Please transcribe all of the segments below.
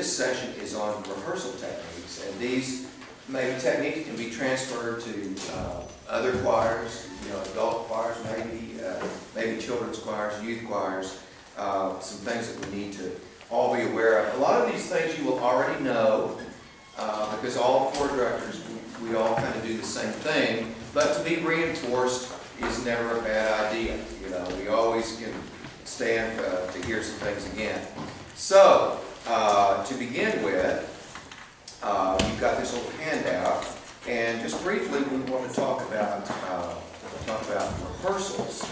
this session is on rehearsal techniques, and these maybe techniques can be transferred to other choirs, adult choirs, maybe children's choirs, youth choirs, some things that we need to all be aware of. A lot of these things you will already know because all choir directors, we all kind of do the same thing, but to be reinforced is never a bad idea. We always can stand to hear some things again. So, to begin with, you've got this little handout, and just briefly we want to talk about rehearsals,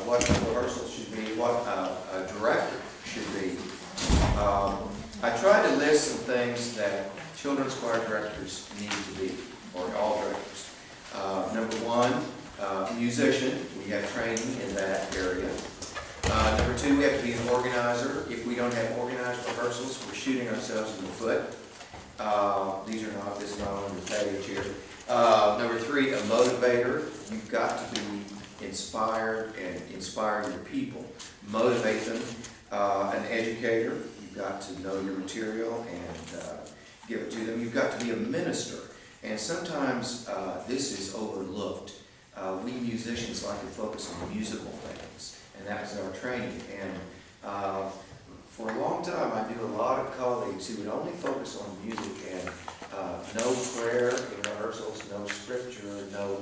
what rehearsals should be, what a director should be. I tried to list some things that children's choir directors need to be, or all directors. Number one, musician. We have training in that area. Number two, we have to be an organizer. If we don't have organized rehearsals, we're shooting ourselves in the foot. This is not on the page here. Number three, a motivator. You've got to be inspired and inspire your people. Motivate them. An educator. You've got to know your material and give it to them. You've got to be a minister. And sometimes this is overlooked. We musicians like to focus on musical things, and that was our training. And for a long time, I knew a lot of colleagues who would only focus on music and no prayer in rehearsals, no scripture, no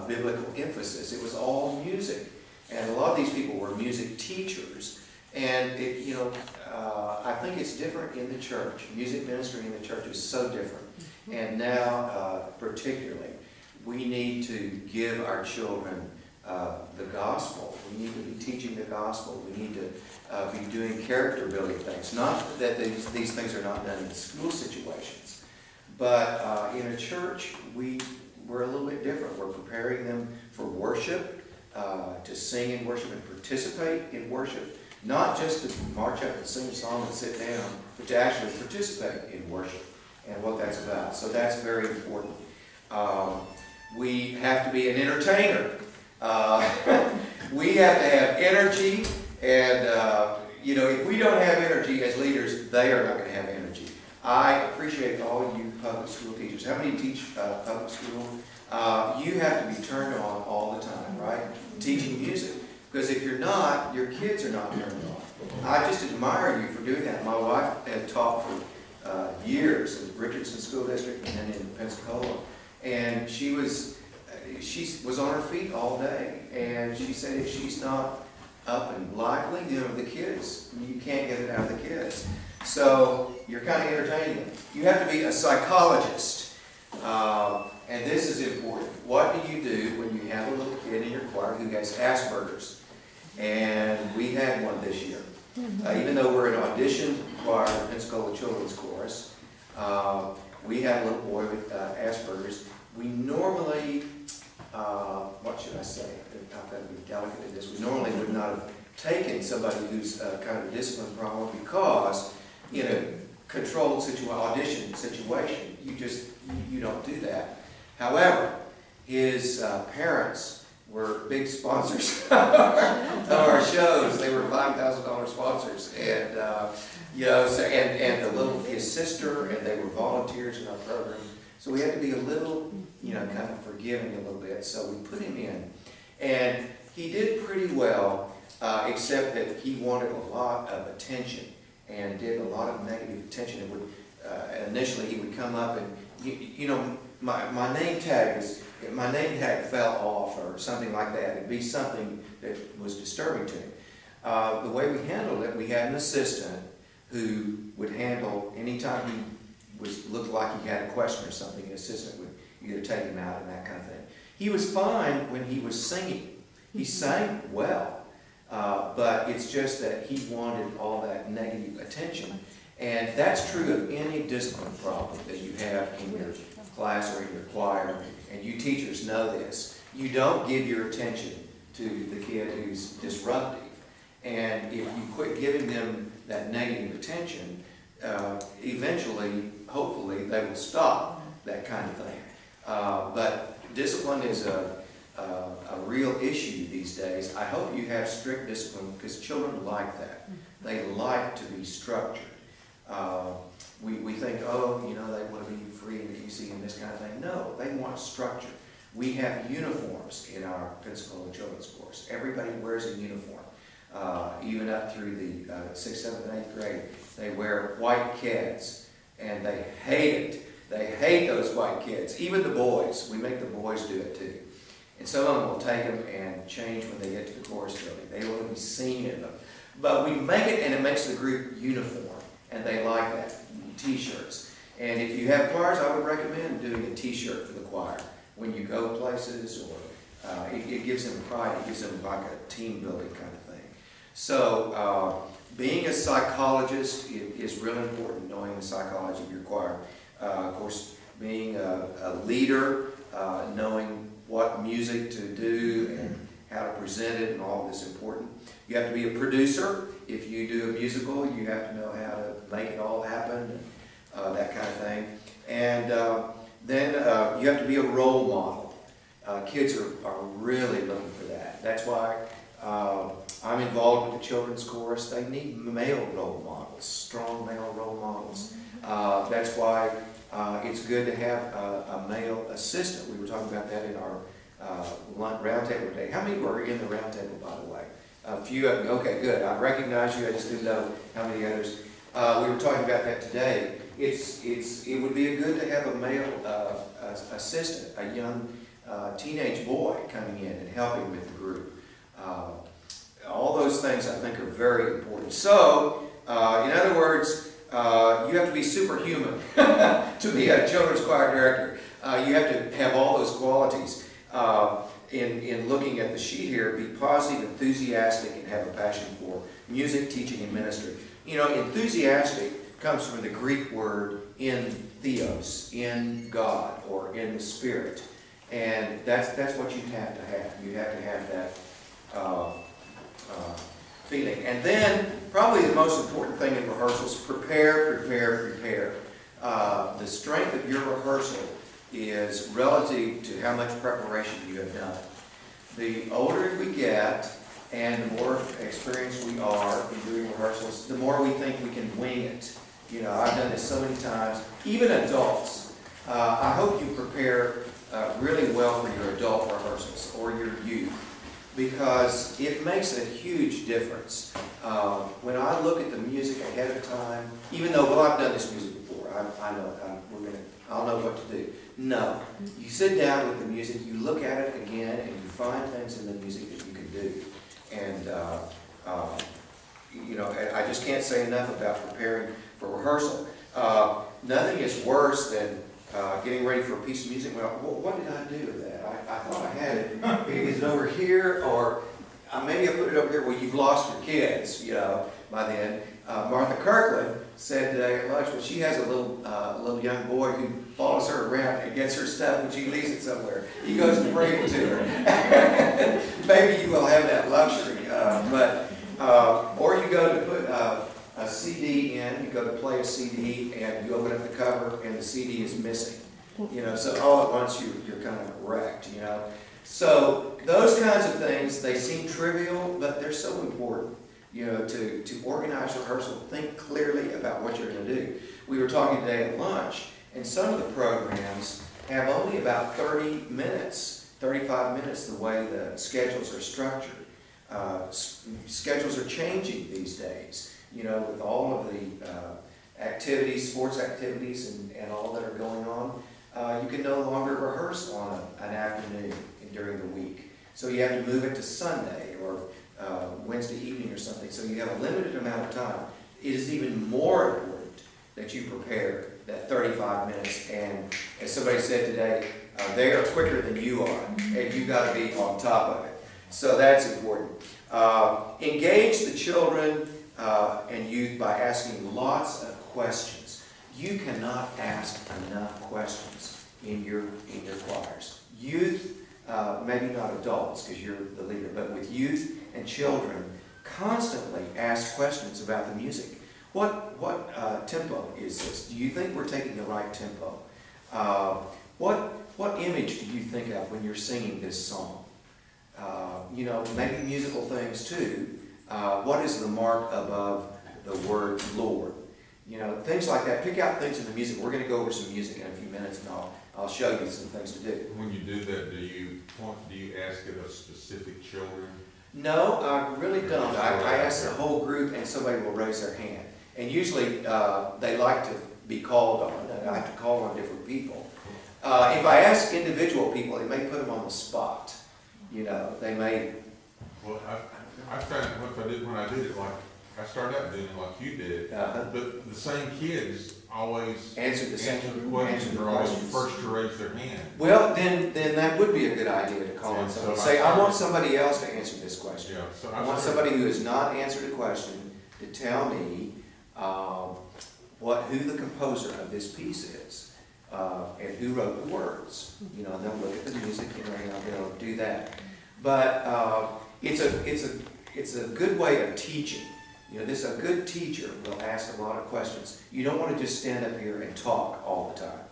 biblical emphasis. It was all music. And a lot of these people were music teachers. And I think it's different in the church. Music ministry in the church is so different. And now, particularly, we need to give our children the gospel. We need to be teaching the gospel. We need to be doing character building things. Not that these things are not done in school situations, but in a church, we're a little bit different. We're preparing them for worship, to sing in worship and participate in worship. Not just to march up and sing a song and sit down, but to actually participate in worship and what that's about. So that's very important. We have to be an entertainer. We have to have energy, and if we don't have energy as leaders, they are not going to have energy. I appreciate all of you public school teachers. How many teach public school? You have to be turned on all the time, right? Teaching music. Because if you're not, your kids are not turned on. I just admire you for doing that. My wife had taught for years in Richardson School District and then in Pensacola. And she was on her feet all day. And she said if she's not up and lively, with the kids, you can't get it out of the kids. So you're kind of entertaining them. You have to be a psychologist. And this is important. What do you do when you have a little kid in your choir who has Asperger's? And we had one this year. Even though we're an audition choir in Pensacola Children's Chorus, we had a little boy with Asperger's. We normally, what should I say? I've got to be delicate in this. We normally would not have taken somebody who's kind of a discipline problem because, controlled audition situation, you don't do that. However, his parents were big sponsors of our shows. They were $5,000 sponsors, and his sister, and they were volunteers in our program. So we had to be a little, kind of forgiving a little bit. So we put him in, and he did pretty well, except that he wanted a lot of attention and did a lot of negative attention. It would initially he would come up and my name tag fell off or something like that. It'd be something that was disturbing to him. The way we handled it, we had an assistant who would handle anytime he looked like he had a question or something. An assistant would either take him out and that kind of thing. He was fine when he was singing. He sang well, but it's just that he wanted all that negative attention. And that's true of any discipline problem that you have in your class or in your choir, and you teachers know this. You don't give your attention to the kid who's disruptive. And if you quit giving them that negative attention, eventually, hopefully, they will stop that kind of thing. But discipline is a real issue these days. I hope you have strict discipline because children like that. They like to be structured. We think, oh, you know, they want to be free and easy and this kind of thing. No, they want structure. We have uniforms in our physical and children's course. Everybody wears a uniform. Even up through the 6th, 7th, and 8th grade, they wear white kids, and they hate it. They hate those white kids. Even the boys. We make the boys do it too. And some of them will take them and change when they get to the chorus building. They want to be seen in them. But we make it, and it makes the group uniform, and they like that. T-shirts. And if you have choirs, I would recommend doing a T-shirt for the choir when you go places, or it gives them pride. It gives them like a team building kind of thing. So being a psychologist is really important, knowing the psychology of your choir. Of course, being a leader, knowing what music to do and how to present it and all of this is important. You have to be a producer. If you do a musical, you have to know how to make it all happen, and that kind of thing. And then you have to be a role model. Kids are really looking for that. That's why I'm involved with the children's chorus. They need male role models, strong male role models. That's why it's good to have a male assistant. We were talking about that in our roundtable today. How many were in the roundtable, by the way? A few of you. Okay, good. I recognize you. I just didn't know how many others. We were talking about that today. It would be good to have a male assistant, a young teenage boy coming in and helping with the group. All those things I think are very important. So, in other words, you have to be superhuman to be a children's choir director. You have to have all those qualities. In looking at the sheet here, be positive, enthusiastic, and have a passion for music, teaching, and ministry. You know, enthusiastic comes from the Greek word in theos, in God, or in the Spirit. And that's what you have to have. You have to have that feeling. And then, probably the most important thing in rehearsals, prepare, prepare, prepare. The strength of your rehearsal is relative to how much preparation you have done. The older we get and the more experienced we are in doing rehearsals, the more we think we can wing it. You know, I've done this so many times. Even adults. I hope you prepare really well for your adult rehearsals or your youth, because it makes a huge difference. When I look at the music ahead of time, even though, well, I've done this music before, I know it, I'll know what to do. No. You sit down with the music, you look at it again, and you find things in the music that you can do. And, you know, I just can't say enough about preparing for rehearsal. Nothing is worse than getting ready for a piece of music. Well, what did I do with that? I thought I had it. Is it over here? Or maybe I put it over here. Well, you've lost your kids, you know, by then. Martha Kirkland said today at lunch, well, she has a little young boy who follows her around and gets her stuff when she leaves it somewhere. He goes to bring it to her. Maybe you will have that luxury. Or you go to put a CD in, you go to play a CD, and you open up the cover, and the CD is missing. You know, so all at once you're kind of wrecked, you know. So those kinds of things, they seem trivial, but they're so important. You know, to organize rehearsal, think clearly about what you're going to do. We were talking today at lunch, and some of the programs have only about 30 minutes, 35 minutes, the way the schedules are structured. Schedules are changing these days, you know, with all of the activities, sports activities, and all that are going on. You can no longer rehearse on an afternoon during the week. So you have to move it to Sunday or Wednesday evening or something, so you have a limited amount of time. It is even more important that you prepare that 35 minutes, and as somebody said today, they are quicker than you are, and you've got to be on top of it. So that's important. Engage the children and youth by asking lots of questions. You cannot ask enough questions in your choirs. Youth, maybe not adults because you're the leader, but with youth and children, constantly ask questions about the music. What tempo is this? Do you think we're taking the right tempo? What image do you think of when you're singing this song? You know, maybe musical things too. What is the mark above the word Lord? You know, things like that. Pick out things in the music. We're going to go over some music in a few minutes, and I'll show you some things to do. When you do that, do you ask it of specific children? No, I really don't. I ask the whole group, and somebody will raise their hand. And usually they like to be called on. And I have to call on different people. If I ask individual people, it may put them on the spot. You know, they may. Well, I found when I did it, like I started out doing it like you did, but the same kids always answer the questions, or always first to raise their hand. Well, then that would be a good idea to call on somebody. Say, I want somebody else to answer this question. Yeah, so I want somebody who has not answered a question to tell me who the composer of this piece is, and who wrote the words. You know, and they'll look at the music, and I'll be able to do that. But it's a good way of teaching. You know, a good teacher will ask a lot of questions. You don't want to just stand up here and talk all the time.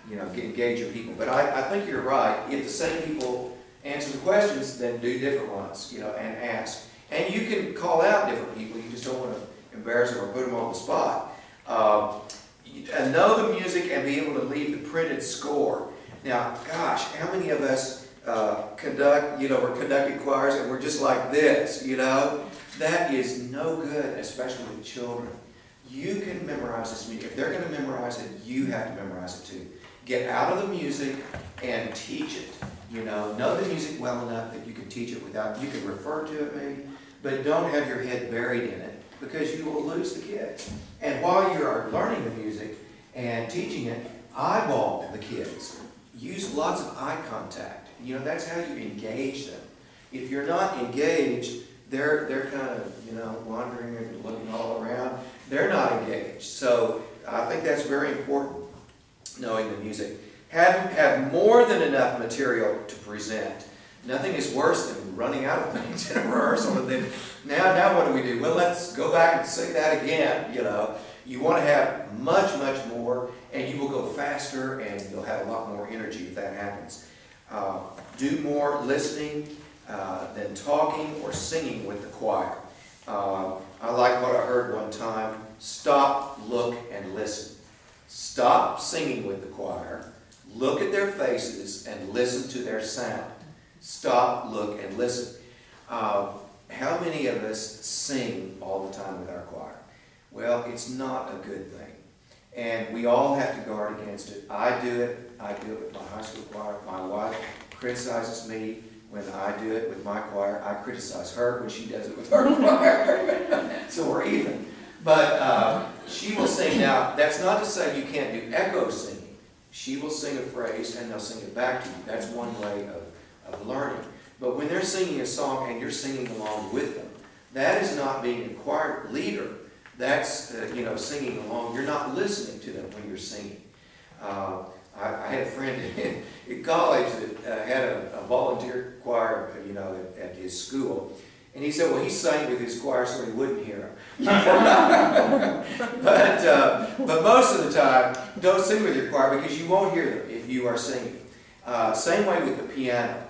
You know, engage your people. But I think you're right. If the same people answer the questions, then do different ones, you know, and ask. And you can call out different people. You just don't want to embarrass them or put them on the spot. Know the music and be able to lead the printed score. Now, gosh, how many of us we're conducting choirs and we're just like this, you know? That is no good, especially with children. You can memorize this music. If they're going to memorize it, you have to memorize it too. Get out of the music and teach it. You know the music well enough that you can teach it without, you can refer to it maybe, but don't have your head buried in it because you will lose the kids. And while you are learning the music and teaching it, eyeball the kids. Use lots of eye contact. You know, that's how you engage them. If you're not engaged, they're kind of, wandering and looking all around. They're not engaged. So I think that's very important, knowing the music. Have more than enough material to present. Nothing is worse than running out of things in a rehearsal. And then, now what do we do? Well, let's go back and sing that again, you know. You want to have much, much more, and you will go faster, and you'll have a lot more energy if that happens. Do more listening than talking or singing with the choir. I like what I heard one time. Stop, look, and listen. Stop singing with the choir. Look at their faces and listen to their sound. Stop, look, and listen. How many of us sing all the time with our choir? Well, it's not a good thing. And we all have to guard against it. I do it. I do it with my high school choir. My wife criticizes me when I do it with my choir. I criticize her when she does it with her choir. So we're even. But she will sing. Now, that's not to say you can't do echo singing. She will sing a phrase and they'll sing it back to you. That's one way of learning. But when they're singing a song and you're singing along with them, that is not being a choir leader. That's, singing along. You're not listening to them when you're singing. I had a friend in college that had a volunteer choir, at his school. And he said, well, he sang with his choir so he wouldn't hear him. But most of the time, don't sing with your choir because you won't hear them if you are singing. Same way with the piano.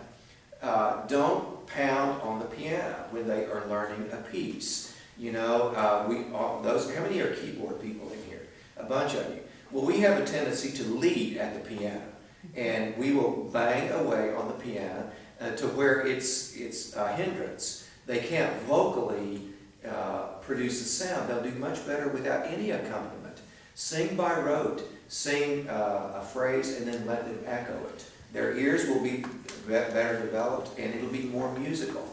Don't pound on the piano when they are learning a piece. How many are keyboard people in here? A bunch of you. Well, we have a tendency to lead at the piano. And we will bang away on the piano to where it's a hindrance. They can't vocally produce a sound. They'll do much better without any accompaniment. Sing by rote. Sing a phrase and then let them echo it. Their ears will be better developed and it'll be more musical.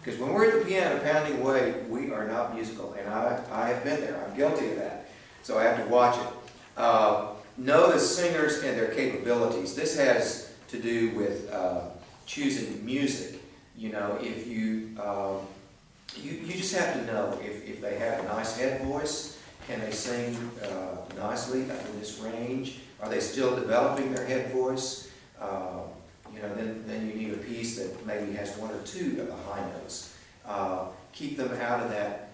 Because when we're at the piano pounding away, we are not musical. And I have been there. I'm guilty of that. So I have to watch it. Know the singers and their capabilities. This has to do with choosing music. If you just have to know if they have a nice head voice, can they sing nicely in this range? Are they still developing their head voice? Then you need a piece that maybe has one or two of the high notes. Keep them out of that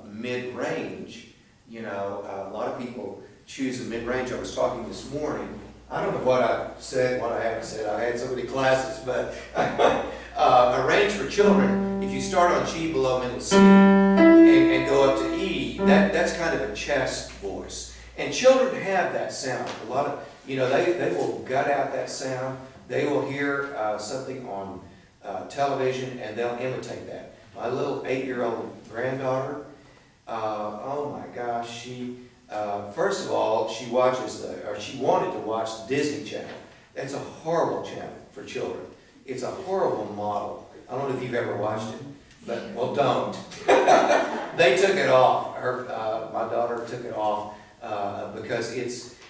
mid-range. A lot of people choose the mid-range. I was talking this morning. I don't know what I said, what I haven't said. I had so many classes, but a range for children, if you start on G below middle C and go up to E, that's kind of a chest voice. And children have that sound. A lot of, they will gut out that sound. They will hear something on television and they'll imitate that. My little 8-year-old granddaughter, oh my gosh, she, first of all, she wanted to watch the Disney Channel. That's a horrible channel for children. It's a horrible model. I don't know if you've ever watched it, but, well, don't. They took it off. My daughter took it off because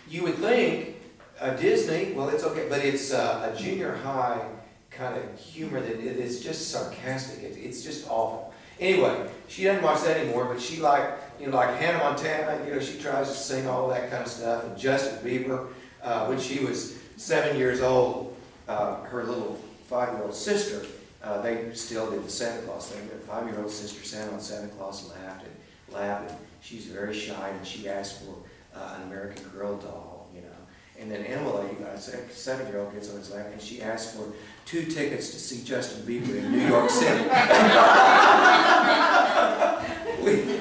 you would think Disney, well, it's okay, but it's a junior high kind of humor that it's just sarcastic. It's just awful. Anyway, she doesn't watch that anymore, but she like Hannah Montana, she tries to sing all that kind of stuff, and Justin Bieber. When she was 7 years old, her little 5-year-old sister, they still did the Santa Claus thing. The 5-year-old sister sat on Santa Claus and laughed, and she's very shy, and she asked for an American Girl doll, And then Emily, a 7-year-old, gets on his lap, and she asked for 2 tickets to see Justin Bieber in New York City.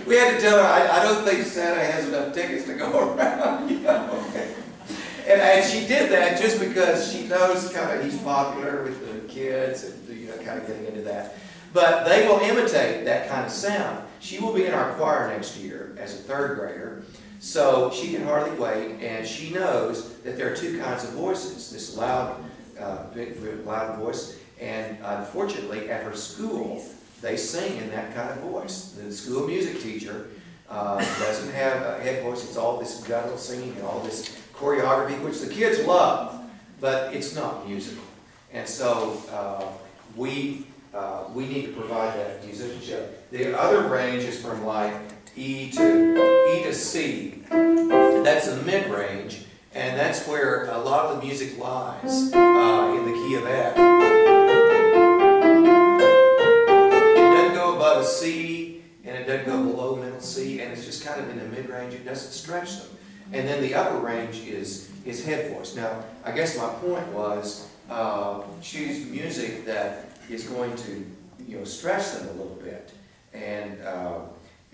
we had to tell her, I don't think Santa has enough tickets to go around, Okay. And she did that just because she knows kind of he's popular with the kids and kind of getting into that. But they will imitate that kind of sound. She will be in our choir next year as a 3rd grader, so she can hardly wait, and she knows that there are 2 kinds of voices, this loud, loud voice, and unfortunately at her school they sing in that kind of voice. The school music teacher doesn't have a head voice. It's all this guttural singing and all this choreography, which the kids love, but it's not musical. And so we need to provide that musicianship. The other range is from like E to C. That's the mid-range, and that's where a lot of the music lies in the key of F. It doesn't go above a C, and it doesn't go below middle C, and it's just kind of in the mid-range. It doesn't stretch them. And then the upper range is head voice. Now, I guess my point was choose music that is going to stretch them a little bit, and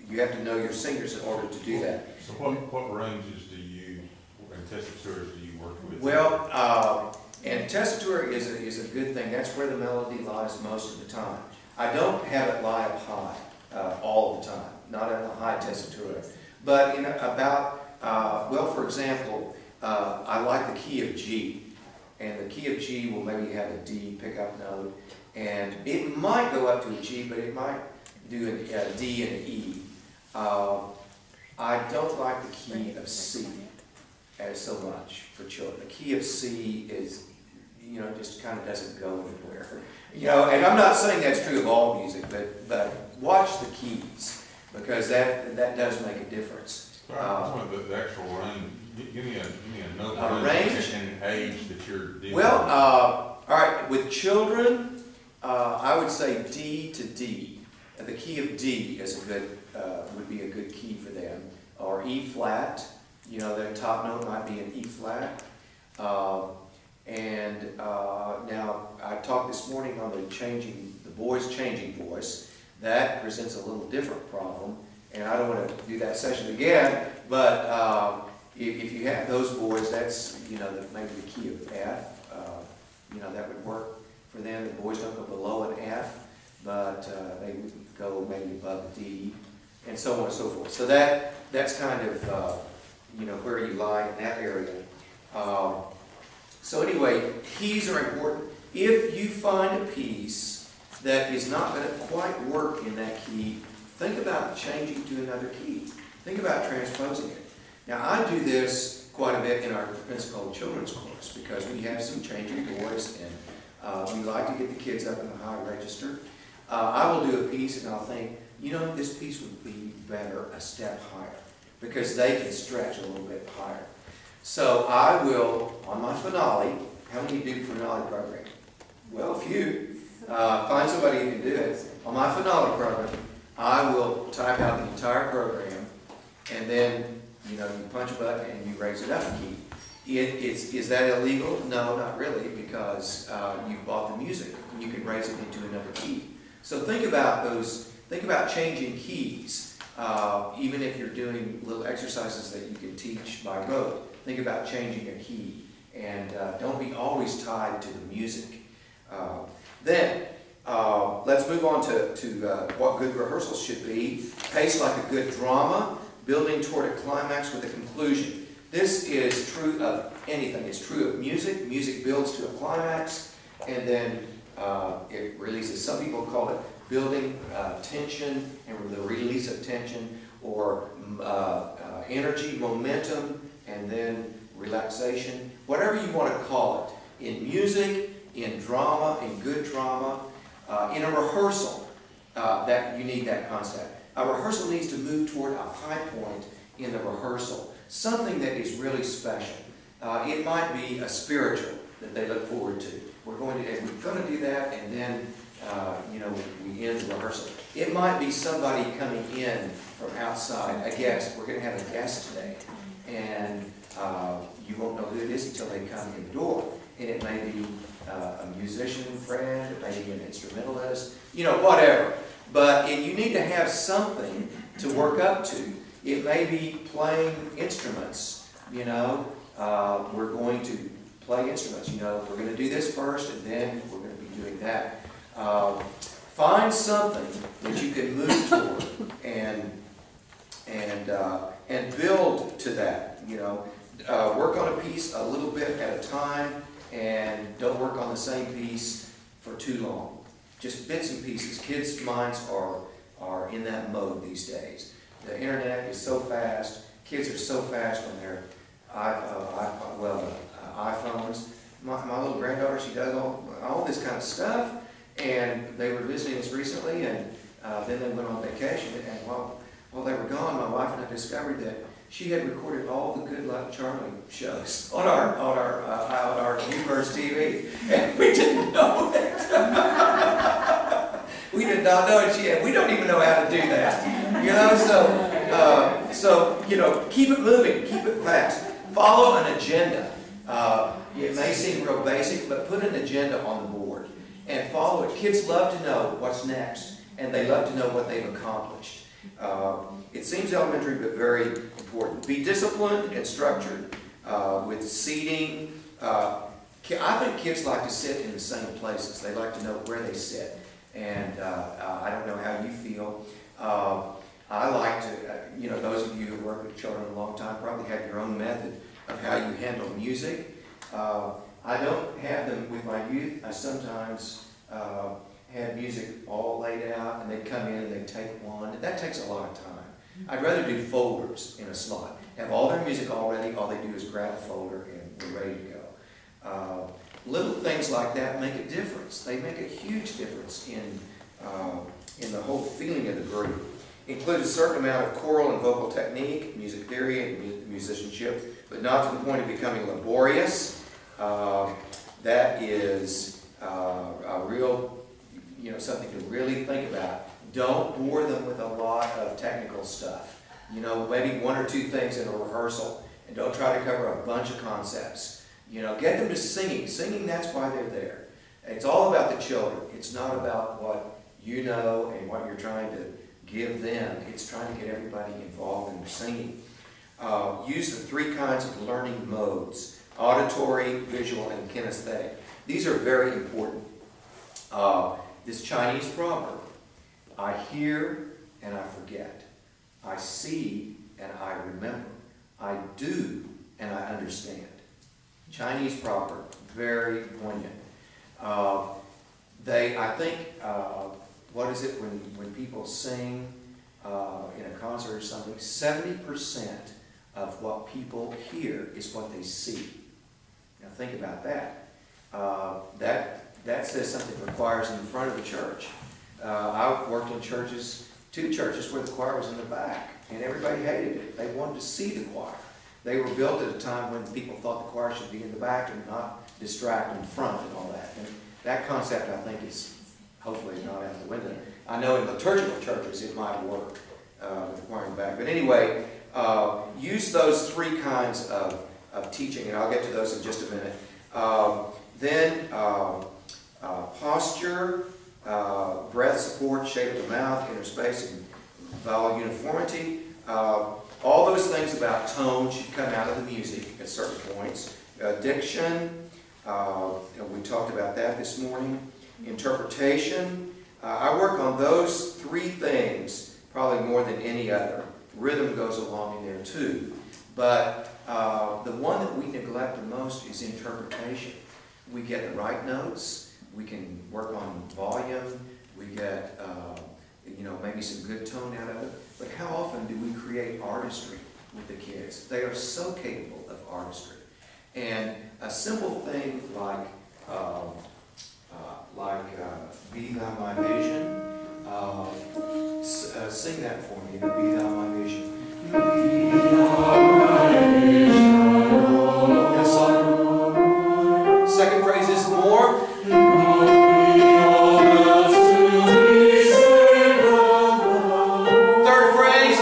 you have to know your singers in order to do that. So what ranges do you, and tessitures do you work with? Well, and tessitura is a good thing. That's where the melody lies most of the time. I don't have it lie up high all the time, not in a high tessitura. But well, for example, I like the key of G. And the key of G will maybe have a D pickup note. And it might go up to a G, but it might do a D and an E. I don't like the key of C as so much for children. The key of C is, just kind of doesn't go anywhere. And I'm not saying that's true of all music, but watch the keys, because that does make a difference. The actual range. Give me a note range and age that you're dealing with. Well, all right, with children, I would say D to D. The key of D is would be a good key for them, or E flat. Their top note might be an E flat. Now I talked this morning on the boys changing voice. That presents a little different problem, and I don't want to do that session again. But if you have those boys, that's maybe the key of F. That would work for them. The boys don't go below an F, but they would go maybe above D, and so on and so forth. So that's kind of where you lie in that area. So anyway, keys are important. If you find a piece that is not going to quite work in that key, think about changing to another key. Think about transposing it. Now, I do this quite a bit in our Pensacola Children's Chorus, because we have some changing boys, and we like to get the kids up in the high register. I will do a piece and I'll think, this piece would be better a step higher, because they can stretch a little bit higher. So I will, on my finale, how many do finale program? Well, a few. Find somebody who can do it. On my finale program, I will type out the entire program, and then you punch a button and you raise it up a key. Is that illegal? No, not really, because you bought the music. You can raise it into another key. So think about those. Think about changing keys, even if you're doing little exercises that you can teach by rote. Think about changing a key, and don't be always tied to the music. Then let's move on to what good rehearsals should be. Pace like a good drama, building toward a climax with a conclusion. This is true of anything. It's true of music. Music builds to a climax, and then it releases. Some people call it building tension and the release of tension, or energy, momentum, and then relaxation. Whatever you want to call it. In music, in drama, in good drama, in a rehearsal, that you need that concept. A rehearsal needs to move toward a high point in the rehearsal. Something that is really special. It might be a spiritual that they look forward to. We're going to do that, and then we end the rehearsal. It might be somebody coming in from outside, a guest. We're going to have a guest today, and you won't know who it is until they come in the door. And it may be a musician friend, it may be an instrumentalist, whatever. But you need to have something to work up to. It may be playing instruments. We're going to play instruments. We're going to do this first, and then we're going to be doing that. Find something that you can move toward and build to that. Work on a piece a little bit at a time, and don't work on the same piece for too long. Just bits and pieces. Kids' minds are in that mode these days. The internet is so fast. Kids are so fast on their iPhones. My little granddaughter, she does all this kind of stuff, and they were visiting us recently, and then they went on vacation, and while they were gone, my wife and I discovered that she had recorded all the Good Luck Charlie shows on our Universe TV, and we didn't know it. We did not know it. We don't even know how to do that. So keep it moving, keep it fast. Follow an agenda. It may seem real basic, but put an agenda on the board and follow it. Kids love to know what's next, and they love to know what they've accomplished. It seems elementary, but very important. Be disciplined and structured with seating. I think kids like to sit in the same places. They like to know where they sit. And I don't know how you feel. I like to, those of you who work with children a long time probably have your own method of how you handle music. I don't have them with my youth. I sometimes have music all laid out, and they come in and they take one. And that takes a lot of time. I'd rather do folders in a slot. Have all their music all ready. All they do is grab a folder and we're ready to go. Little things like that make a difference. They make a huge difference in the whole feeling of the group. Include a certain amount of choral and vocal technique, music theory, and musicianship, but not to the point of becoming laborious. That is a real, something to really think about. Don't bore them with a lot of technical stuff. Maybe one or two things in a rehearsal, and don't try to cover a bunch of concepts. Get them to singing. Singing, that's why they're there. It's all about the children. It's not about what you know and what you're trying to give them. It's trying to get everybody involved in singing. Use the 3 kinds of learning modes: auditory, visual, and kinesthetic. These are very important. This Chinese proverb: I hear and I forget. I see and I remember. I do and I understand. Chinese proverb, very poignant. I think, what is it when people sing in a concert or something, 70% of what people hear is what they see. Now think about that. That says something the choir's in the front of the church. I worked in churches, 2 churches where the choir was in the back, and everybody hated it. They wanted to see the choir. They were built at a time when people thought the choir should be in the back and not distract in front and all that. And that concept, I think, is hopefully not out the window. I know in liturgical churches it might work with the choir in the back. But anyway, use those 3 kinds of of teaching, and I'll get to those in just a minute. Then posture, breath support, shape of the mouth, inner space, and vowel uniformity. All those things about tone should come out of the music at certain points. Diction, and we talked about that this morning. Interpretation. I work on those three things probably more than any other. Rhythm goes along in there too. But the one that we neglect the most is interpretation. We get the right notes. We can work on volume. We get maybe some good tone out of it. But how often do we create artistry with the kids? They are so capable of artistry. And a simple thing like Be Thou My Vision, sing that for me, Be Thou My Vision. Be Thou My Vision. Yes, son. Second phrase is more. Third phrase,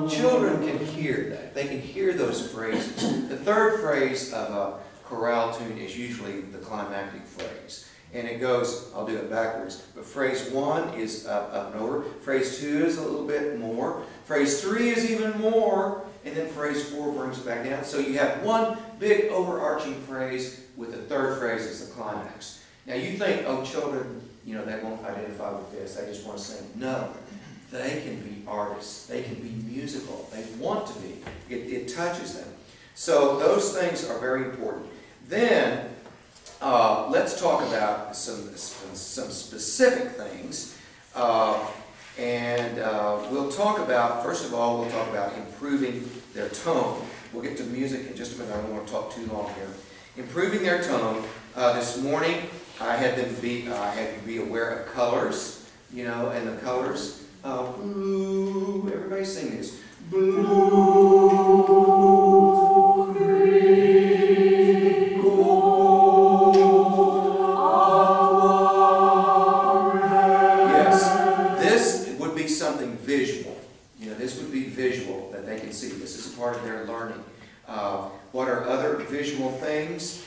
children can hear that. They can hear those phrases. The third phrase of a chorale tune is usually the climactic phrase. And it goes, I'll do it backwards, but phrase 1 is up and over. Phrase 2 is a little bit more. Phrase 3 is even more. And then phrase 4 brings it back down. So you have one big overarching phrase with the third phrase as the climax. Now you think, oh, children, they won't identify with this. They just want to sing. No. They can be artists. They can be musical. They want to be. It touches them. So those things are very important. Then let's talk about some specific things. We'll talk about, first of all, we'll talk about improving their tone. We'll get to music in just a minute. I don't want to talk too long here. Improving their tone. This morning, I had to be aware of colors, and the colors. Blue, everybody sing this. Blue, green, gold, aqua. Yes, this would be something visual. This would be visual that they can see. This is a part of their learning. What are other visual things?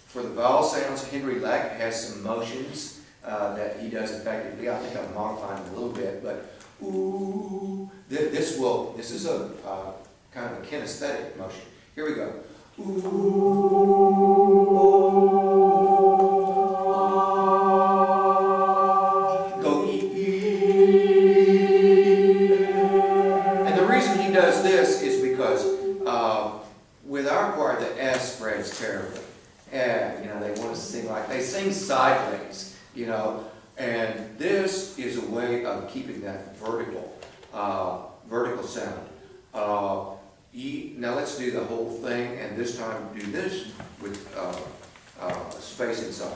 For the vowel sounds, Henry Leck has some motions that he does effectively. I think I'm modifying them a little bit, but ooh, this is a kind of a kinesthetic motion. Here we go. Ooh, go and the reason he does this is because with our choir, the S spreads terribly. And, they want to sing they sing sideways, and this is a way of keeping that vertical sound. Now let's do the whole thing, and this time do this with space inside,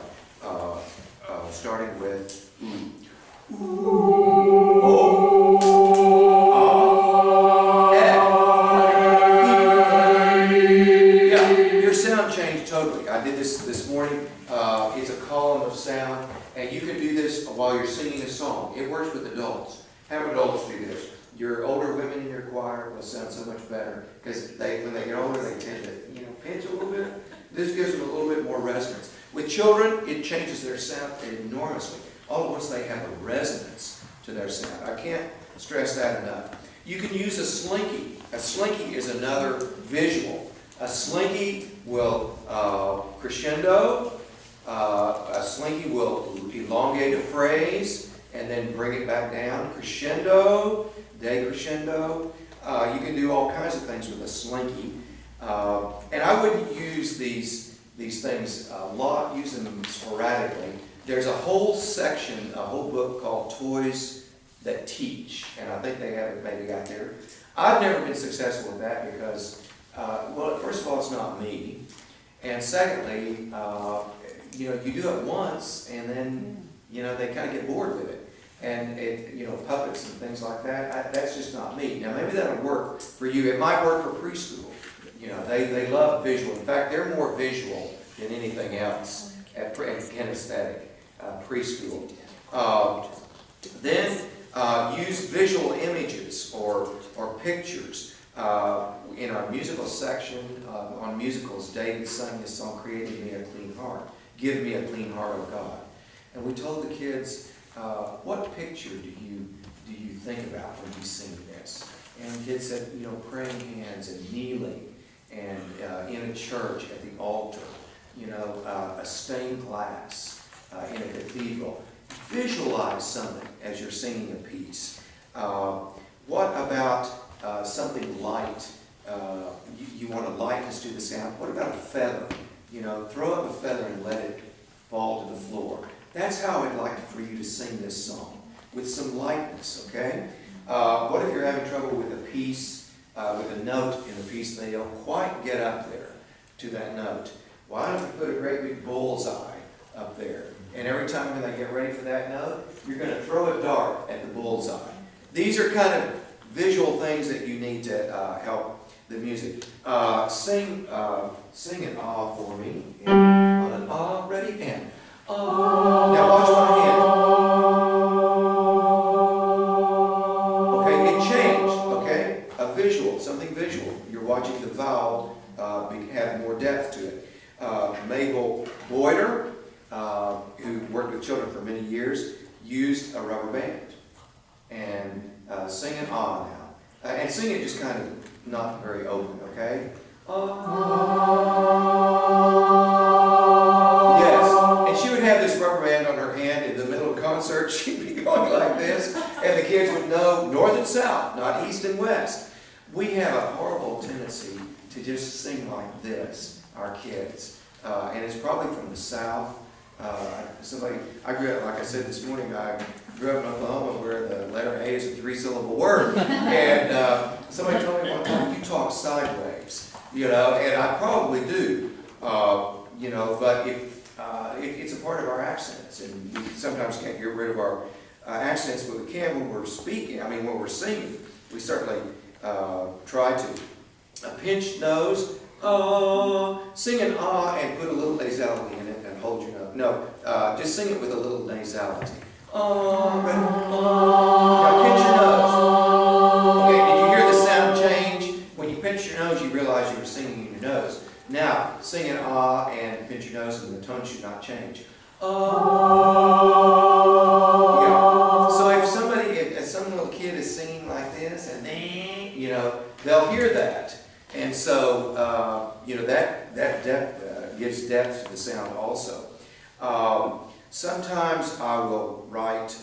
starting with ooh. Ooh. Oh. Yeah, your sound changed totally. I did this morning. It's a column of sound, and you can do this while you're singing a song. It works with adults. Have adults do this. Your older women in your choir will sound so much better because when they get older, they tend to pinch a little bit. This gives them a little bit more resonance. With children, it changes their sound enormously. All at once, they have a resonance to their sound. I can't stress that enough. You can use a slinky. A slinky is another visual. A slinky will crescendo. A slinky will elongate a phrase and then bring it back down. Crescendo, decrescendo. You can do all kinds of things with a slinky. And I wouldn't use these things a lot, use them sporadically. There's a whole section, a whole book called Toys That Teach, and I think they have it maybe out there. I've never been successful with that because, well, first of all, it's not me. And secondly, you do it once and then, they kind of get bored with it. and puppets and things like that. That's just not me. Now maybe that'll work for you. It might work for preschool. They love visual. In fact, they're more visual than anything else at kinesthetic preschool. Then use visual images or pictures. In our musical section on musicals, David sang this song, "Created Me a Clean Heart." Give me a clean heart, O God. And we told the kids, what picture do you think about when you sing this? And the kids said, praying hands and kneeling, and in a church at the altar, a stained glass in a cathedral. Visualize something as you're singing a piece. What about something light? You want a lightness to the sound. What about a feather? Throw up a feather and let it fall to the floor. That's how I'd like for you to sing this song, with some lightness, okay? What if you're having trouble with a piece, with a note in a piece, and they don't quite get up there to that note? Why don't you put a great big bullseye up there? And every time when they get ready for that note, you're going to throw a dart at the bullseye. These are kind of visual things that you need to help the music. Sing an ah for me. On an ah, ready, and ah. Now watch my hand. Okay, it changed. Okay, a visual, something visual. You're watching the vowel have more depth to it. Mabel Boyder, who worked with children for many years, used a rubber band. And sing an ah now. And sing it just kind of not very open, okay? Yes. And she would have this rubber band on her hand in the middle of a concert. She'd be going like this, and the kids would know north and south, not east and west. We have a horrible tendency to just sing like this, our kids. And it's probably from the South. I grew up, like I said this morning, I grew up in Oklahoma where the letter A is a 3-syllable word. And somebody told me one time, you talk sideways, and I probably do, but it's a part of our accents, and we sometimes can't get rid of our accents, but we can when we're speaking, when we're singing. We certainly try to. A pinched nose, sing an ah and put a little nasality in it and hold your nose. No, just sing it with a little nasality. Now pinch your nose. Okay, did you hear the sound change? When you pinch your nose, you realize you were singing in your nose. Now, sing an ah and pinch your nose, and the tone should not change. So if some little kid is singing like this, and they'll hear that. And so, that depth gives depth to the sound also. Sometimes I will write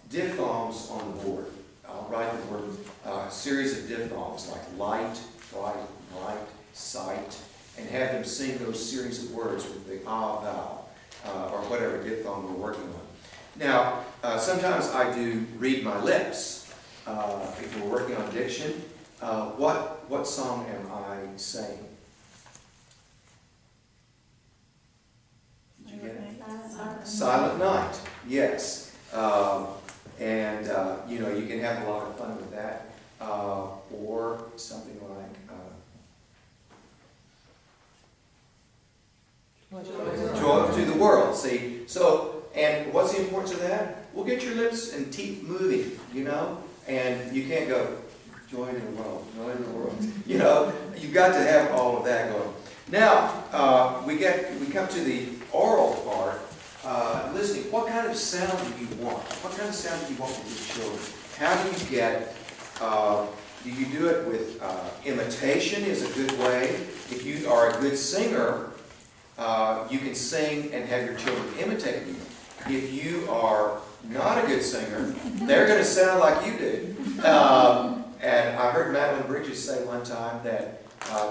diphthongs on the board. I'll write the word, a series of diphthongs like light, bright, light, sight, and have them sing those series of words with the ah vowel, or whatever diphthong we're working on. Now, sometimes I do read my lips. If we're working on diction, what song am I saying? Did you get it? Silent Night. Yes. You can have a lot of fun with that. Or something like Joy to the World. See? So, and what's the importance of that? Well, get your lips and teeth moving, and you can't go, joy in the world, joy in the world. You've got to have all of that going. Now, we come to the oral part, listening. What kind of sound do you want? What kind of sound do you want with your children? How do you get it? Do you do it with imitation is a good way. If you are a good singer, you can sing and have your children imitate you. If you are not a good singer, they're going to sound like you do. And I heard Madeline Bridges say one time that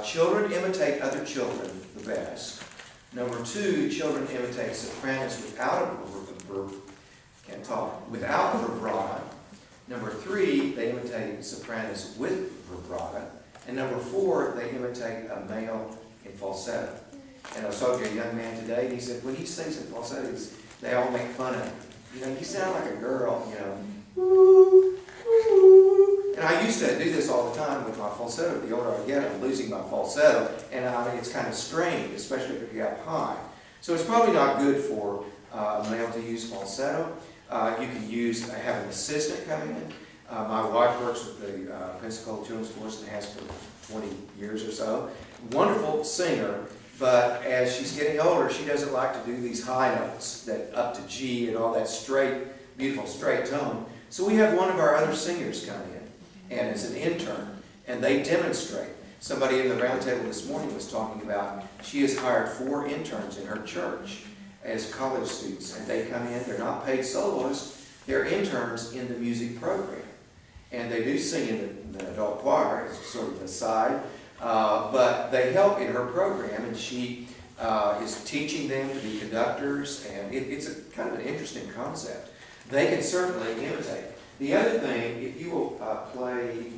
children imitate other children the best. Number 2, children imitate sopranos without vibrato. Number 3, they imitate sopranos with vibrato. And number 4, they imitate a male in falsetto. And I was talking to a young man today, and he said when he sings in falsetto, they all make fun of him. You know, you sound like a girl, you know. Woo, woo. And I used to do this all the time with my falsetto. The older I get, I'm losing my falsetto. And I mean, it's kind of strained, especially if you're up high. So it's probably not good for a male to use falsetto. You can have an assistant coming in. My wife works with the Pensacola Children's Chorus and has for 20 years or so. Wonderful singer, but as she's getting older, she doesn't like to do these high notes, that up to G and all that straight, beautiful straight tone. So we have one of our other singers come in, and as an intern, and they demonstrate. Somebody in the round table this morning was talking about she has hired 4 interns in her church as college students, and they come in, they're not paid soloists, they're interns in the music program. And they do sing in the adult choir as sort of the side, but they help in her program, and she is teaching them to be conductors, and it's a kind of an interesting concept. They can certainly imitate. The other thing, if you will play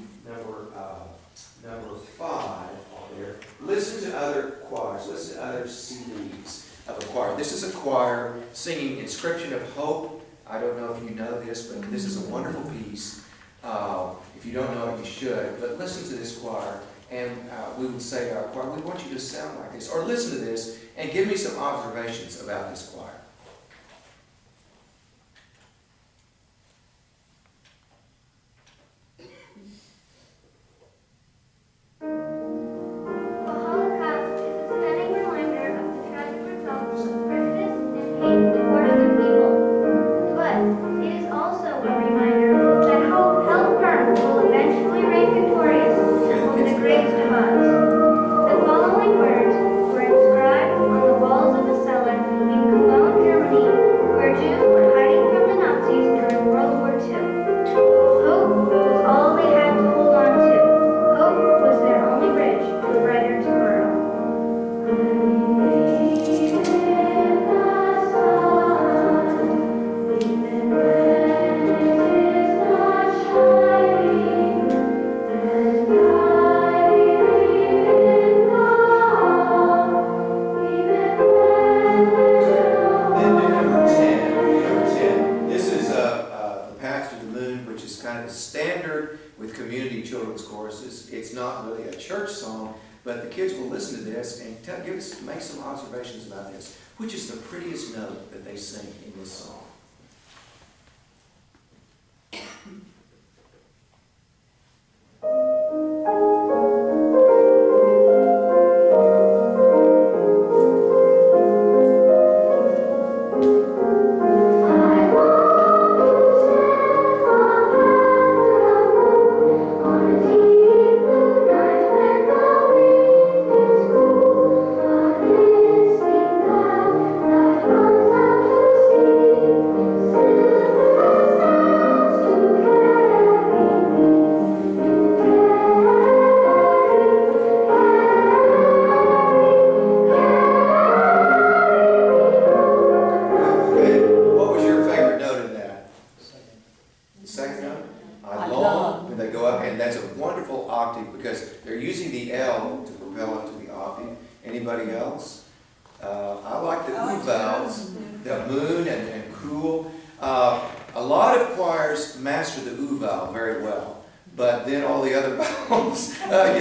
number 5 on there, listen to other choirs, listen to other CDs of a choir. This is a choir singing Inscription of Hope. I don't know if you know this, but this is a wonderful piece. If you don't know it, you should. But listen to this choir, and we would say to our choir, we want you to sound like this. Or listen to this, and give me some observations about this choir. Make some observations about this. Which is the prettiest note that they sing in this song?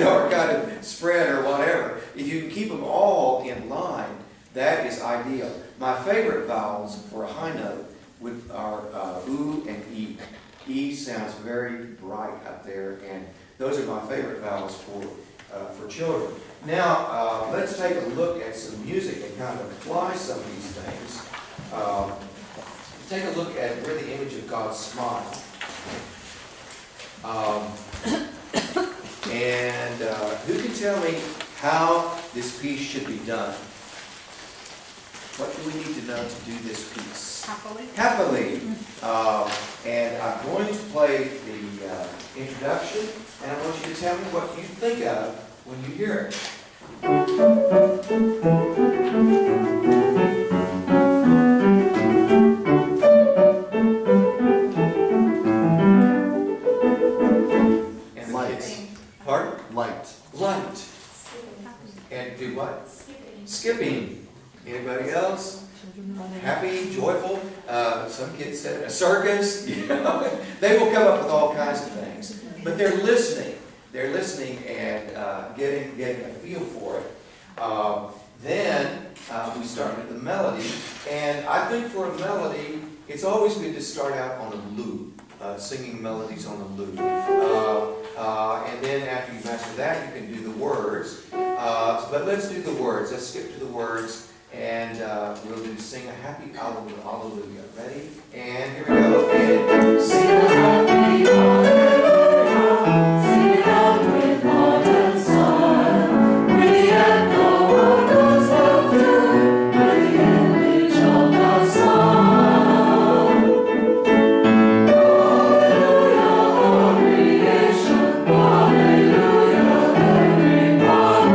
Are kind of spread or whatever. If you can keep them all in line, that is ideal. My favorite vowels for a high note are oo and e. E sounds very bright up there, and those are my favorite vowels for children. Now, let's take a look at some music and kind of apply some of these things. Take a look at where the image of God smiled. And who can tell me how this piece should be done? What do we need to know to do this piece? Happily. Happily. And I'm going to play the introduction, and I want you to tell me what you think of when you hear it. And the kids. Pardon? Light. Light. And do what? Skipping. Anybody else? Happy, joyful, some kids said a circus, you know. They will come up with all kinds of things. But they're listening. They're listening and getting a feel for it. Then we start with the melody. And I think for a melody, it's always good to start out on a loop, singing melodies on a loop. And then after you master that, you can do the words. But let's do the words. Let's skip to the words. And we'll do Sing a Happy Hallelujah. Hallelujah. Ready? And here we go. And sing a happy hallelujah. Sing it out with heart and soul. With the echo of God's laughter. With the image of God's song. Hallelujah, all creation. Hallelujah, everyone.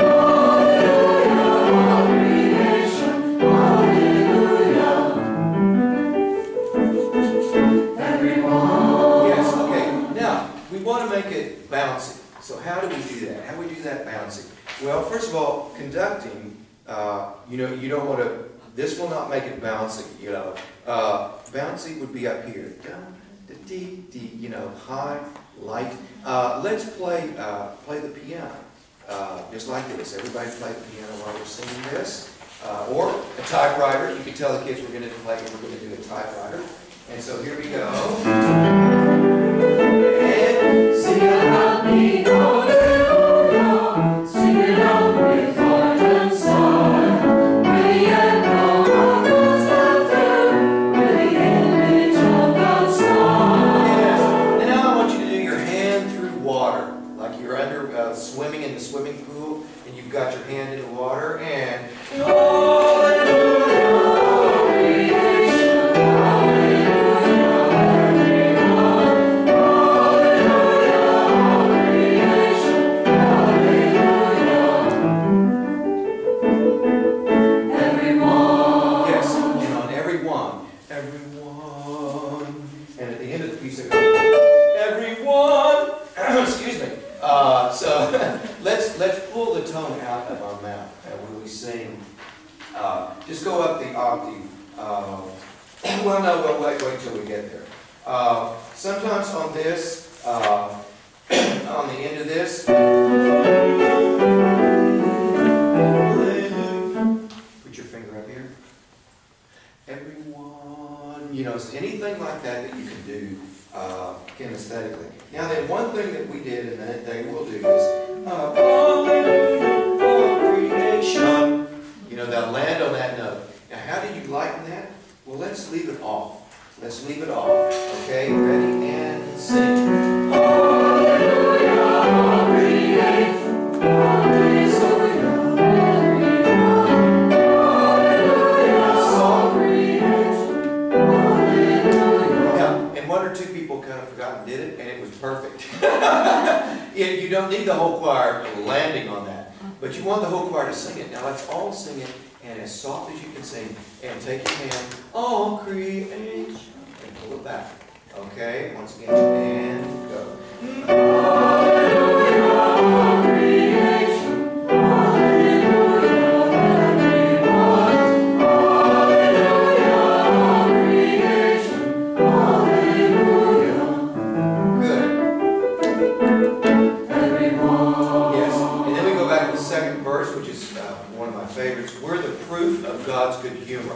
Hallelujah, all creation. Hallelujah, everyone. Yes, okay. Now, we want to make it bouncy. So how do we do that? How do we do that bouncy? Well, first of all, conducting, you know, you don't want to, this will not make it bouncy, you know. Bouncy would be up here. Down, D, D, you know, high, light. Let's play the piano, just like this. Everybody play the piano while we're singing this. Or a typewriter. You can tell the kids we're going to do a typewriter. And so here we go. And sing a happy hallelujah. Sing it out with heart and soul. With the echo of God's laughter. With the image of God's song. Yes. Now I want you to do your hand through water. Like you're under swimming in the swimming pool. And you've got your hand in the water. And let's pull the tone out of our mouth when we sing. Just go up the octave. Well, no, wait till we get there. Sometimes on this, on the end of this, put your finger up here. Everyone, you know, anything like that you can do kinesthetically. Now then, one thing that we did and that they will do is, hallelujah, all creation. You know, they'll land on that note. Now, how do you lighten that? Well, let's leave it off. Let's leave it off. Okay, ready and sing. Hallelujah, all creation. Hallelujah, all creation. Hallelujah. Now, and one or two people kind of forgot and did it, and it was perfect. You don't need the whole choir landing on that, but you want the whole choir to sing it. Now let's all sing it, and as soft as you can sing, and take your hand, all creation, and pull it back. Okay, once again, and go. Hallelujah, all creation. Hallelujah, everyone. Hallelujah, all creation. Hallelujah. Good. Second verse, which is one of my favorites. We're the proof of God's good humor.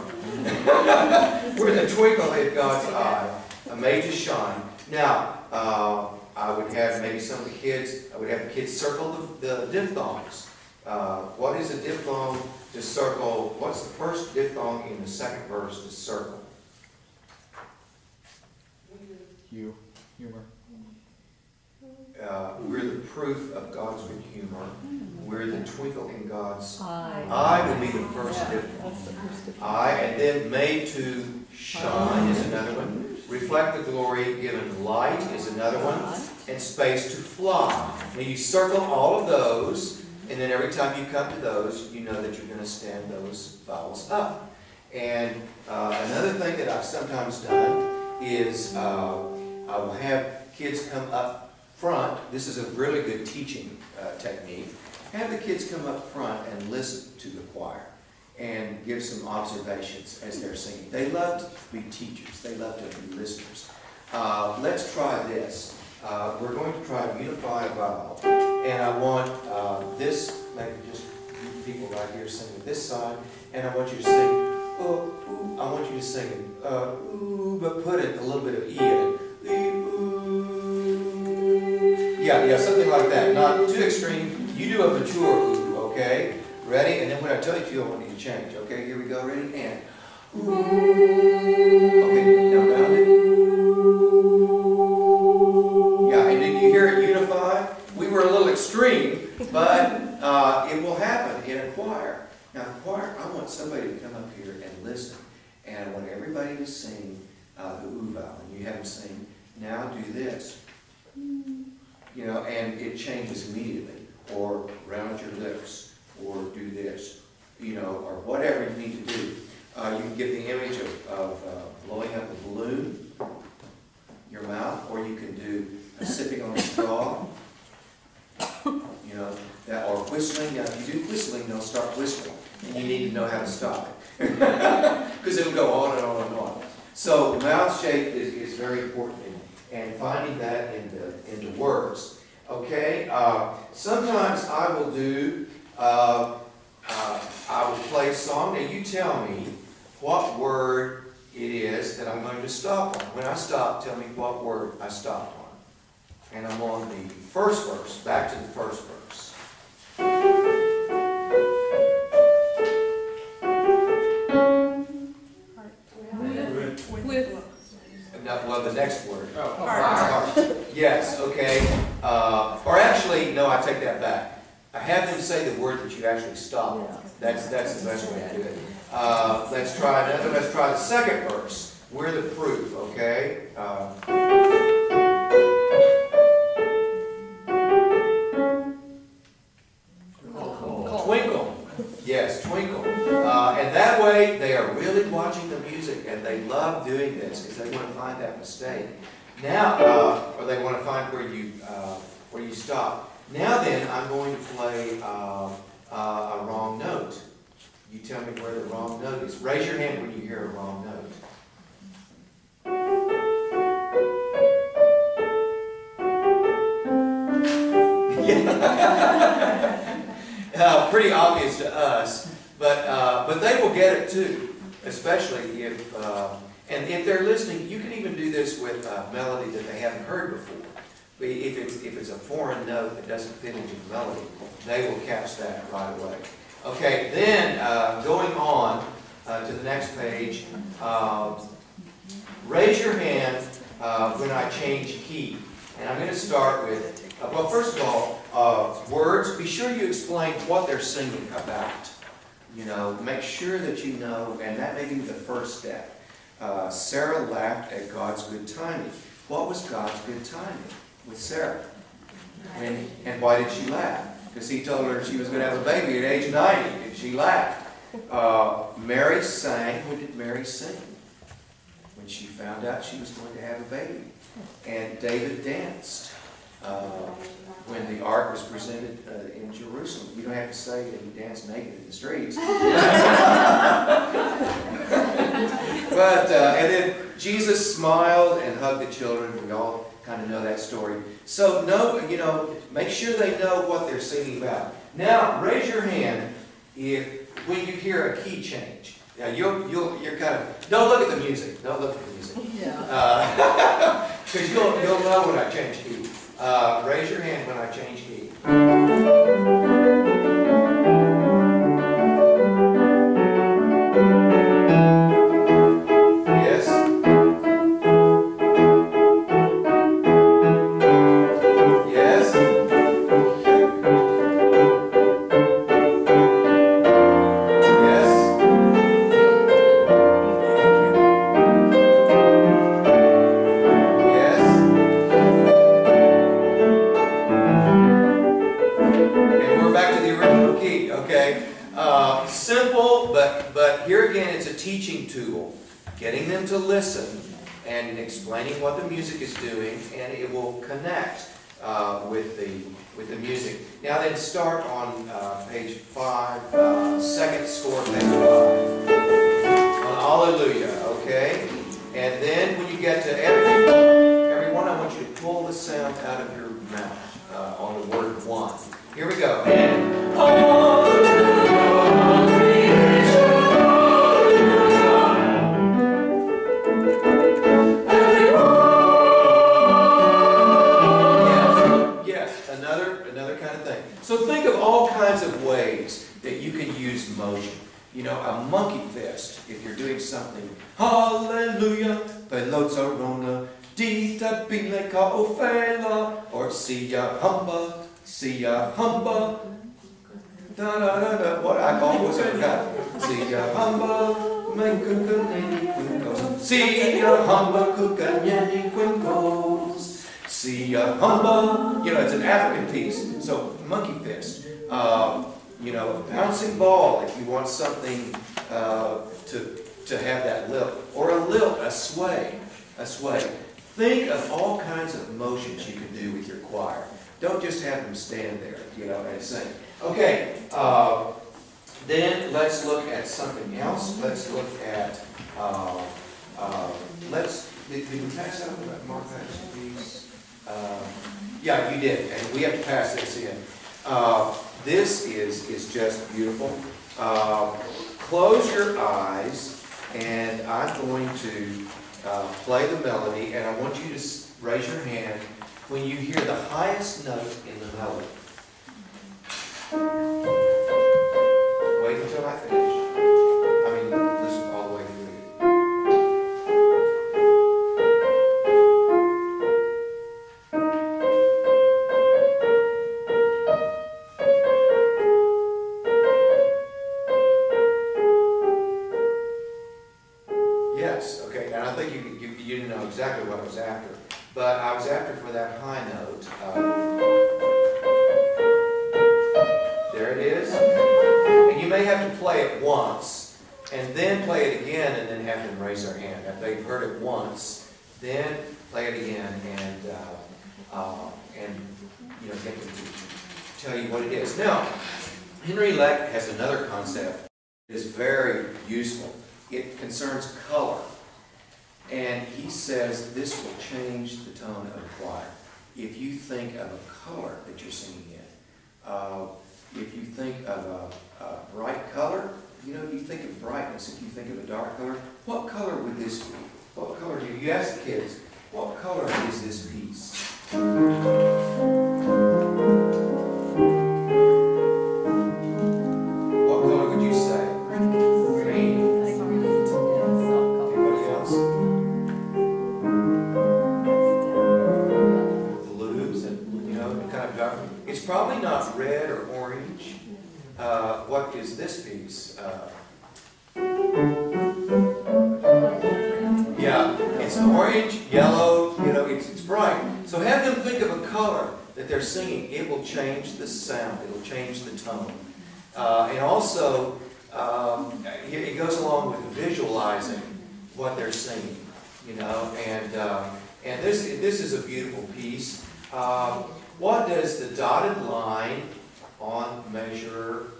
We're the twinkle in God's eye, made to shine. Now, I would have maybe some of the kids, I would have the kids circle the diphthongs. What is a diphthong to circle? What's the first diphthong in the second verse to circle? Humor. We're the proof of God's good humor. We're the twinkle in God's eye. Eye would be the first diphthong. Eye, and then made to shine is another one. Reflect the glory, given light is another one. And space to fly. Now you circle all of those, and then every time you come to those, you know that you're going to stand those vowels up. And another thing that I've sometimes done is I will have kids come up front. This is a really good teaching technique. Have the kids come up front and listen to the choir. and give some observations as they're singing. They love to be teachers. They love to be listeners. Let's try this. We're going to try to unify a vowel. And I want this, maybe just people right here singing this side. And I want you to sing, ooh. I want you to sing it, ooh, but put it a little bit of E in it. Ooh. Yeah, something like that. Not too extreme. You do a mature ooh, okay? Ready? And then when I tell you to, I want you to change. Okay, here we go. Ready? And ooh. Okay, now round it. Yeah, and did you hear it unify? We were a little extreme, but it will happen in a choir. Now, in a choir, I want somebody to come up here and listen. And I want everybody to sing the ooh vowel. And you have them sing, now do this. You know, and it changes immediately. Or round your lips. Or do this. You know, or whatever you need to do. You can get the image of blowing up a balloon, your mouth, or you can do sipping on a straw. You know, that, or whistling. Now, if you do whistling, they'll start whistling. And you need to know how to stop it. Because it'll go on and on and on. So the mouth shape is very important and finding that in the words. Okay? Sometimes I will do, I will play a song. Now you tell me what word it is that I'm going to stop on. When I stop, tell me what word I stopped on. And I'm on the first verse, back to the first verse. Well, the next word. Heart. Yes, okay. Or actually, no, I take that back. I have them say the word that you actually stop. That's the best way to do it. Let's try another. Let's try the second verse. We're the proof, okay? Twinkle. Yes, twinkle. And that way, they are really watching the music, and they love doing this because they want to find that mistake. Now, or they want to find where you stop. Now then, I'm going to play a wrong note. You tell me where the wrong note is. Raise your hand when you hear a wrong note. Pretty obvious to us, but they will get it too, especially if and if they're listening. You can even do this with a melody that they haven't heard before. If it's a foreign note that doesn't fit into the melody, they will catch that right away. Okay, then going on to the next page, raise your hand when I change key. And I'm going to start with, well, first of all, words. Be sure you explain what they're singing about. You know, make sure that you know, and that may be the first step. Sarah laughed at God's good timing. What was God's good timing with Sarah? And why did she laugh? Because he told her she was going to have a baby at age 90, and she laughed. Mary sang. When did Mary sing? When she found out she was going to have a baby. And David danced when the ark was presented in Jerusalem. You don't have to say that he danced naked in the streets. But, and then Jesus smiled and hugged the children. We all kind of know that story. So, make sure they know what they're singing about. Now, raise your hand when you hear a key change. Now, you're kind of, don't look at the music. Don't look at the music. Yeah. Because you'll know when I change key. Raise your hand when I change key. Yes? Yes? Yes? Simple, but here again it's a teaching tool. Getting them to listen and explaining what the music is doing, and it will connect with the music. Now then, start on page 5, second score, page 5. On Hallelujah, okay? And then when you get to everyone, I want you to pull the sound out of your mouth on the word one. Here we go. And another kind of thing. So think of all kinds of ways that you can use motion. You know, a monkey fist, if you're doing something. Hallelujah, pelozarona, dita bile ka ofela, or siya humba, da da da da. What I always forgot. Siya humba, make kukaneni quinkos. Siya humba, kukaneni quinkos. Siya humba. You know, it's an African piece. So monkey fist. You know, bouncing ball if you want something to have that lilt. Or a lilt, a sway. Think of all kinds of motions you can do with your choir. Don't just have them stand there, you know, and sing. Okay, then let's look at something else. Let's look at, did we pass out that Mark Patterson piece? Yeah, you did, and we have to pass this in. This is just beautiful. Close your eyes, and I'm going to play the melody, and I want you to raise your hand when you hear the highest note in the melody. Wait until I finish. I mean, listen all the way through it. Yes, okay, and I think you didn't know exactly what I was after. But I was after for that high note. There it is. And you may have to play it once, and then play it again, and then have them raise their hand. If they've heard it once, then play it again, and you know, get them to tell you what it is. Now, Henry Leck has another concept that is very useful. It concerns color. And he says this will change the tone of the choir. If you think of a color that you're singing in, if you think of a bright color, you know, you think of brightness. If you think of a dark color, what color would this be? What color do you ask the kids, what color is this piece? What color would you say? Green. Anybody else? Blues, and you know, kind of dark. It's probably not red or orange. What is this piece? Yeah, it's orange, yellow, you know, it's bright. So have them think of a color that they're singing. It will change the sound. It will change the tone. And also, it goes along with visualizing what they're singing, you know. And this is a beautiful piece. What does the dotted line on measure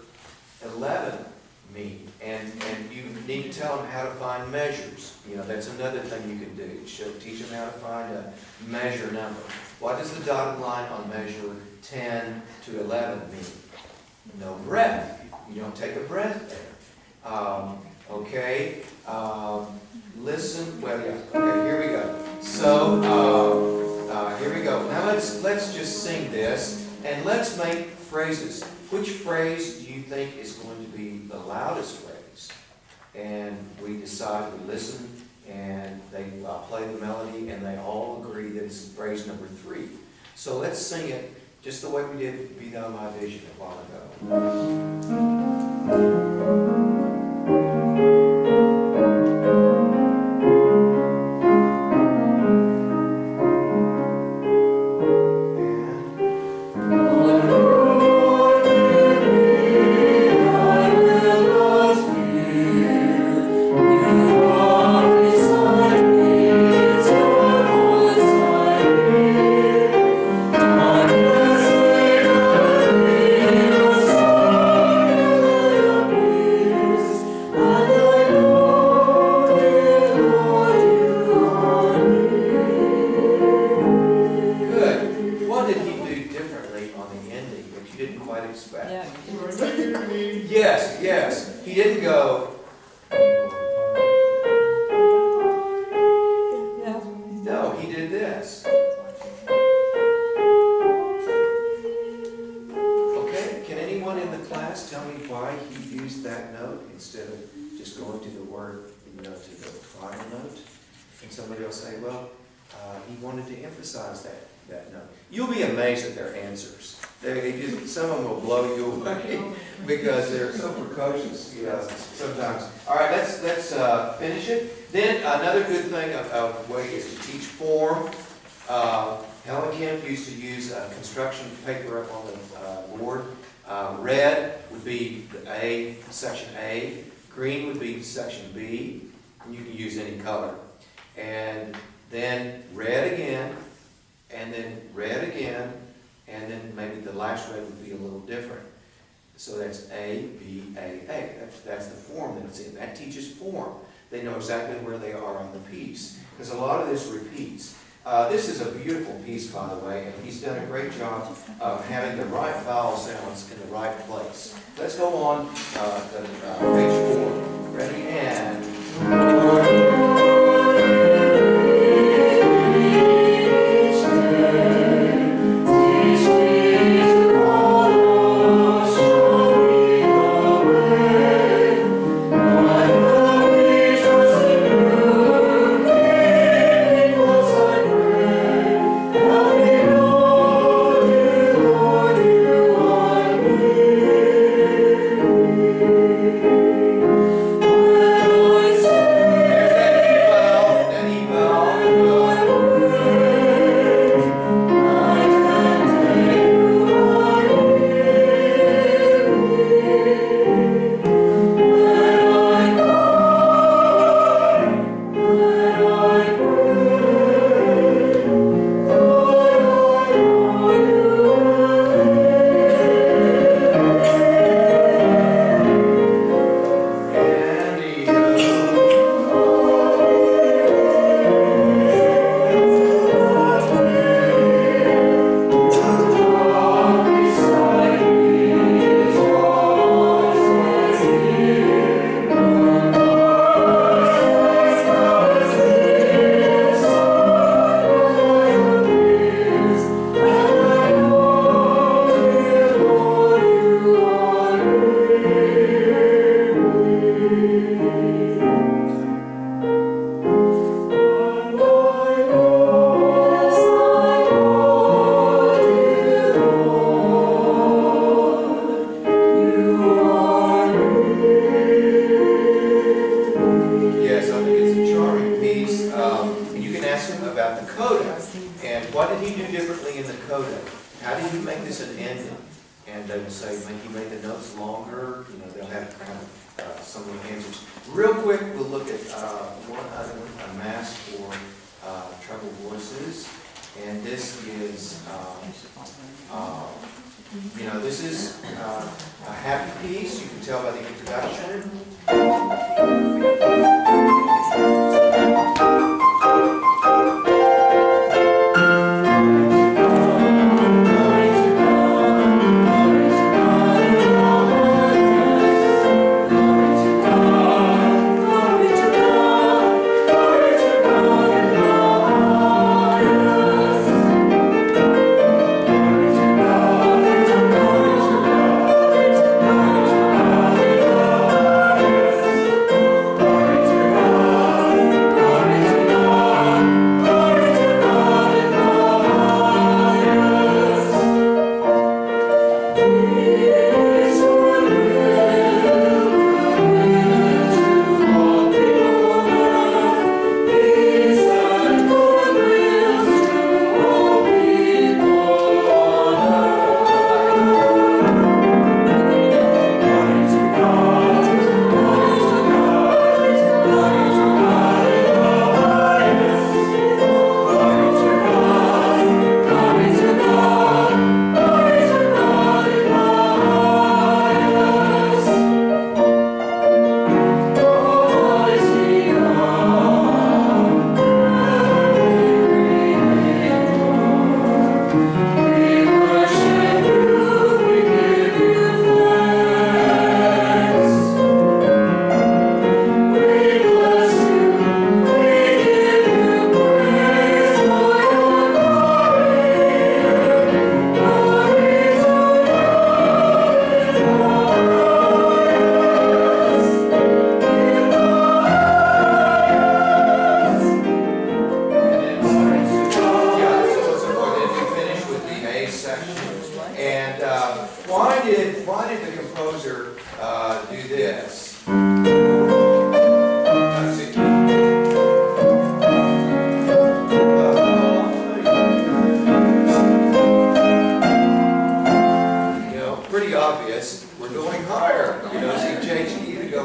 11 mean? And you need to tell them how to find measures. You know, that's another thing you can do. Teach them how to find a measure number. What does the dotted line on measure 10 to 11 mean? No breath. You don't take a breath there. Okay. Listen. Well, yeah. Okay. Here we go. So here we go. Now let's just sing this, and let's make phrases. Which phrase do you think is going to be the loudest phrase? And we decide, we listen, and they play the melody, and they all agree that it's phrase number 3. So let's sing it just the way we did Be Thou My Vision a while ago. Yes, yes. He didn't go. No, he did this. Okay, can anyone in the class tell me why he used that note instead of just going to the word, to the final note? And somebody will say, well, he wanted to emphasize that note. You'll be amazed at their answers. Some of them will blow you away because they're so precocious, sometimes. All right, let's finish it. Then another good thing of way is to teach form. Helen Kemp used to use construction paper up on the board. Red would be the section A. Green would be section B. And you can use any color. And then red again, and then red again, and then maybe the last red would be a little different. So that's A, B, A, A. That's the form that it's in. That teaches form. They know exactly where they are on the piece, because a lot of this repeats. This is a beautiful piece, by the way, and he's done a great job of having the right vowel sounds in the right place. Let's go on to page 4. Ready, and... This is a happy piece, you can tell by the introduction.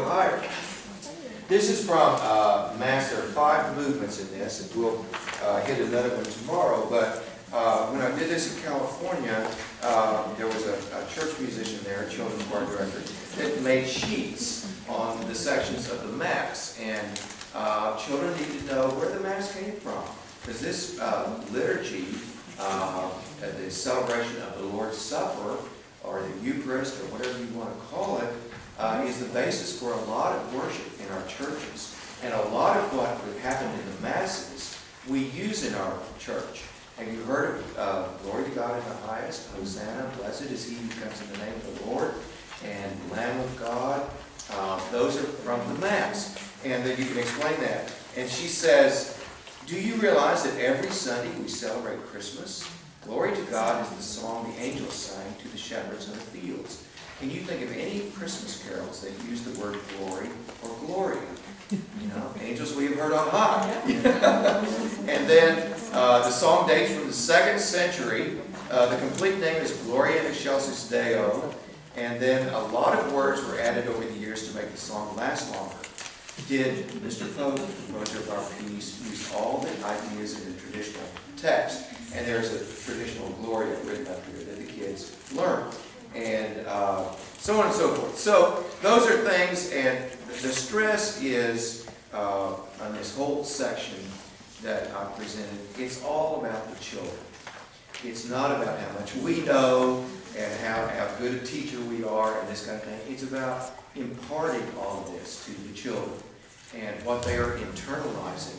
go higher. This is from Mass. There are 5 movements in this, and we'll hit another one tomorrow. But when I did this in California, there was a church musician there, a children's choir director, that made sheets on the sections of the Mass. And children need to know where the Mass came from. Because this liturgy, the celebration of the Lord's Supper, or the Eucharist, or whatever you want to call it, is the basis for a lot of worship in our churches. And a lot of what would happen in the Masses, we use in our church. Have you heard of Glory to God in the highest, Hosanna, blessed is he who comes in the name of the Lord, and Lamb of God? Those are from the Mass. And then you can explain that. And she says, do you realize that every Sunday we celebrate Christmas? Glory to God is the song the angels sang to the shepherds in the fields. Can you think of any Christmas carols that use the word glory or gloria? You know, angels we have heard on high. And then the song dates from the 2nd century. The complete name is Gloria in Excelsis Deo. And then a lot of words were added over the years to make the song last longer. Did Mr. Pote, the composer of our piece, use all the ideas in the traditional text? And there's a traditional Gloria written up here that the kids learn. And so on and so forth. So those are things, and the stress is on this whole section that I presented, it's all about the children. It's not about how much we know and how good a teacher we are and this kind of thing. It's about imparting all of this to the children and what they are internalizing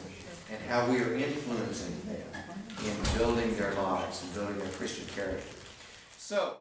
and how we are influencing them in building their lives and building their Christian character. So.